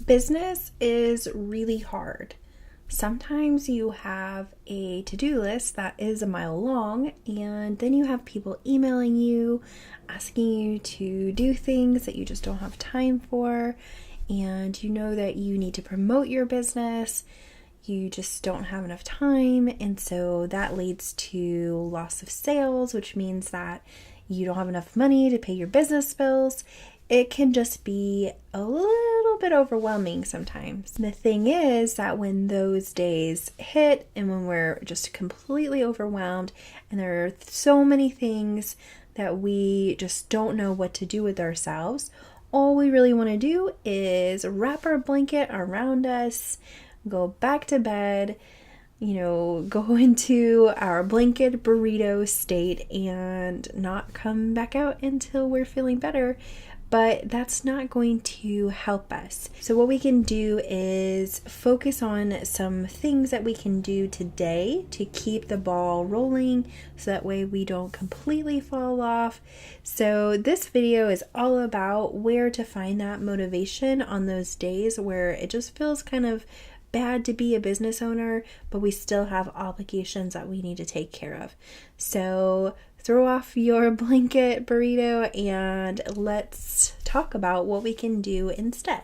Business is really hard. Sometimes you have a to-do list that is a mile long, and then you have people emailing you, asking you to do things that you just don't have time for, and you know that you need to promote your business. You just don't have enough time, and so that leads to loss of sales, which means that you don't have enough money to pay your business bills. It can just be a little bit overwhelming sometimes. The thing is that when those days hit and when we're just completely overwhelmed and there are so many things that we just don't know what to do with ourselves, all we really want to do is wrap our blanket around us, go back to bed, go into our blanket burrito state and not come back out until we're feeling better. But that's not going to help us. So what we can do is focus on some things that we can do today to keep the ball rolling so that way we don't completely fall off. So this video is all about where to find that motivation on those days where it just feels kind of bad to be a business owner, but we still have obligations that we need to take care of. So throw off your blanket burrito and let's talk about what we can do instead.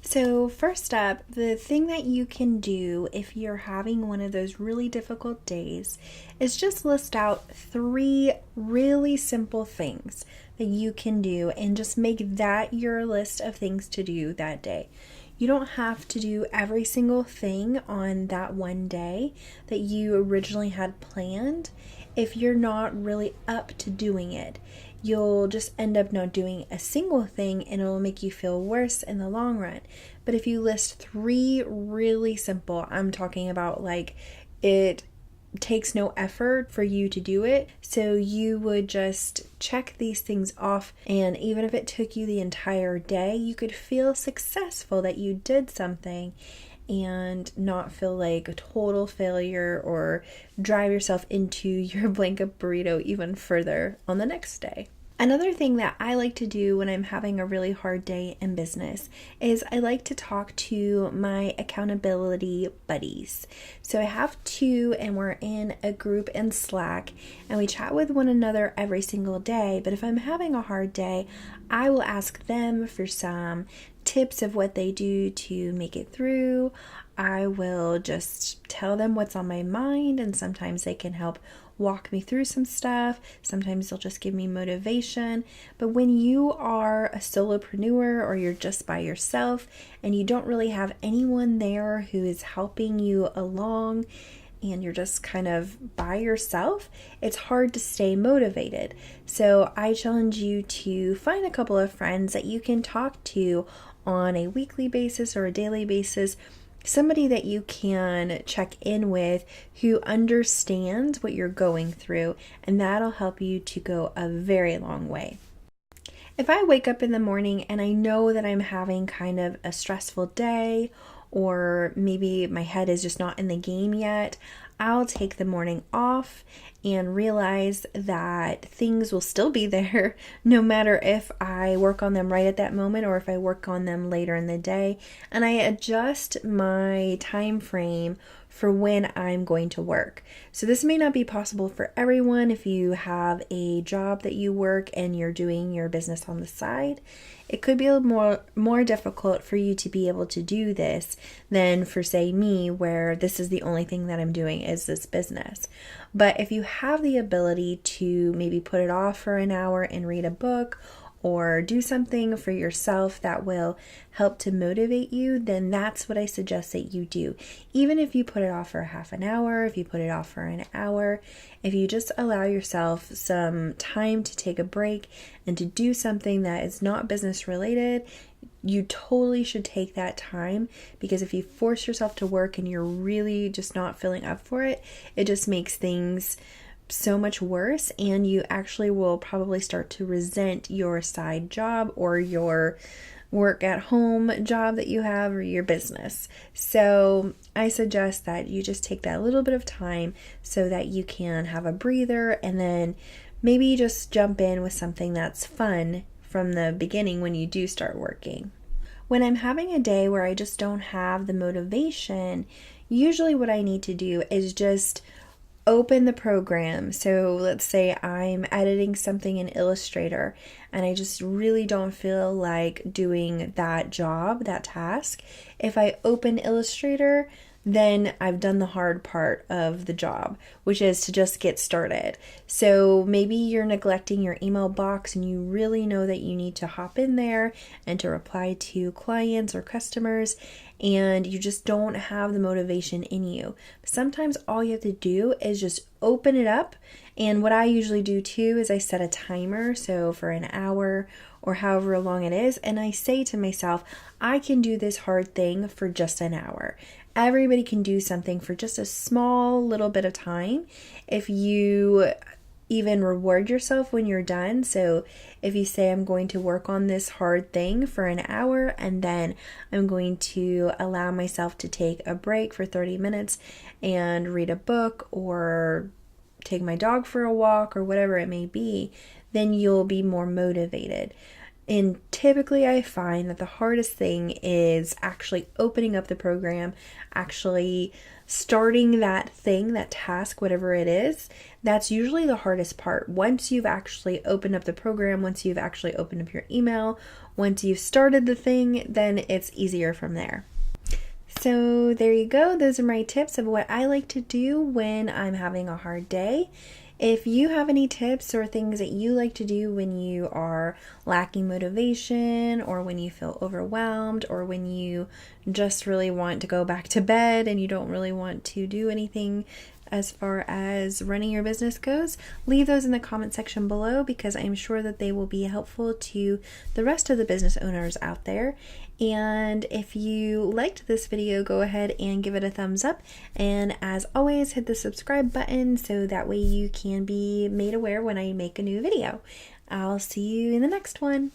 So first up, the thing that you can do if you're having one of those really difficult days is just list out 3 really simple things that you can do and just make that your list of things to do that day. You don't have to do every single thing on that one day that you originally had planned. If you're not really up to doing it, you'll just end up not doing a single thing and it'll make you feel worse in the long run. But if you list 3 really simple, I'm talking about like it takes no effort for you to do it. So you would just check these things off, and even if it took you the entire day, you could feel successful that you did something and not feel like a total failure or drive yourself into your blanket burrito even further on the next day. Another thing that I like to do when I'm having a really hard day in business is I like to talk to my accountability buddies. So I have 2 and we're in a group in Slack and we chat with one another every single day. But if I'm having a hard day, I will ask them for some tips of what they do to make it through. I will just tell them what's on my mind, and sometimes they can help walk me through some stuff. Sometimes they'll just give me motivation. But when you are a solopreneur or you're just by yourself and you don't really have anyone there who is helping you along and you're just kind of by yourself, it's hard to stay motivated. So I challenge you to find a couple of friends that you can talk to on a weekly basis or a daily basis, somebody that you can check in with who understands what you're going through, and that'll help you to go a very long way. If I wake up in the morning and I know that I'm having kind of a stressful day, or maybe my head is just not in the game yet, I'll take the morning off and realize that things will still be there no matter if I work on them right at that moment or if I work on them later in the day. And I adjust my time frame for when I'm going to work. So this may not be possible for everyone if you have a job that you work and you're doing your business on the side. It could be a little more difficult for you to be able to do this than for, say, me, where this is the only thing that I'm doing is this business. But if you have the ability to maybe put it off for an hour and read a book or do something for yourself that will help to motivate you, then that's what I suggest that you do. Even if you put it off for half an hour, if you put it off for an hour, if you just allow yourself some time to take a break and to do something that is not business related, you totally should take that time, because if you force yourself to work and you're really just not feeling up for it, it just makes things so much worse, and you actually will probably start to resent your side job or your work at home job that you have or your business. So I suggest that you just take that little bit of time so that you can have a breather and then maybe just jump in with something that's fun from the beginning when you do start working. when I'm having a day where I just don't have the motivation, usually what I need to do is just open the program. So let's say I'm editing something in Illustrator and I just really don't feel like doing that job, that task. If I open Illustrator, then I've done the hard part of the job, which is to just get started. So maybe you're neglecting your email box and you really know that you need to hop in there and to reply to clients or customers, and you just don't have the motivation in you. Sometimes all you have to do is just open it up. And what I usually do too is I set a timer, so for an hour or however long it is, and I say to myself, I can do this hard thing for just an hour. Everybody can do something for just a small little bit of time if you even reward yourself when you're done. So if you say, I'm going to work on this hard thing for an hour and then I'm going to allow myself to take a break for 30 minutes and read a book or take my dog for a walk or whatever it may be, then you'll be more motivated. And typically I find that the hardest thing is actually opening up the program, actually starting that thing, that task, whatever it is. That's usually the hardest part. Once you've actually opened up the program, once you've actually opened up your email, once you've started the thing, then it's easier from there. So there you go. Those are my tips of what I like to do when I'm having a hard day. If you have any tips or things that you like to do when you are lacking motivation or when you feel overwhelmed or when you just really want to go back to bed and you don't really want to do anything as far as running your business goes, leave those in the comment section below because I'm sure that they will be helpful to the rest of the business owners out there. And if you liked this video, go ahead and give it a thumbs up. And as always, hit the subscribe button so that way you can be made aware when I make a new video. I'll see you in the next one.